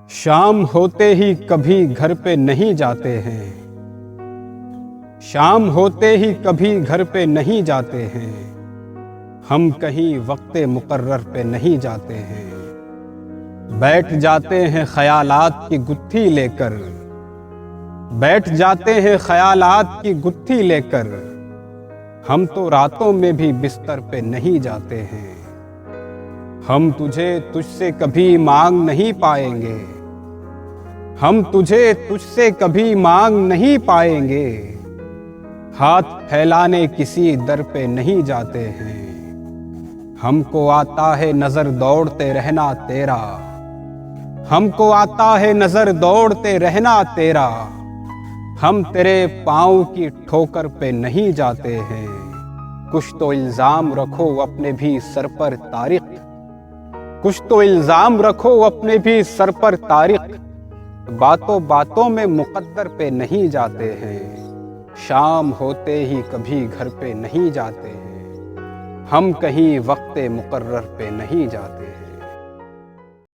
شام ہوتے ہی کبھی گھر پہ نہیں جاتے ہیں، شام ہوتے ہی کبھی گھر پہ نہیں جاتے ہیں، ہم کہیں وقت مقرر پہ نہیں جاتے ہیں، بیٹھ جاتے ہیں خیالات کی گتھی لے کر، بیٹھ جاتے ہیں خیالات کی گتھی لے کر، ہم تو راتوں میں بھی بستر پہ نہیں جاتے ہیں، ہم تجھے تجھ سے کبھی مانگ نہیں پائیں گے، ہم تجھے تجھ سے کبھی مانگ نہیں پائیں گے، ہاتھ پھیلانے کسی در پہ نہیں جاتے ہیں، ہم کو آتا ہے نظر دوڑتے رہنا تیرا، ہم کو آتا ہے نظر دوڑتے رہنا تیرا، ہم تیرے پاؤں کی ٹھوکر پہ نہیں جاتے ہیں، کچھ تو الزام رکھو اپنے بھی سر پر طارق، کچھ تو الزام رکھو اپنے بھی سر پر طارق، باتوں باتوں میں مقدر پہ نہیں جاتے ہیں، شام ہوتے ہی کبھی گھر پہ نہیں جاتے ہیں، ہم کہیں وقت مقرر پہ نہیں جاتے ہیں۔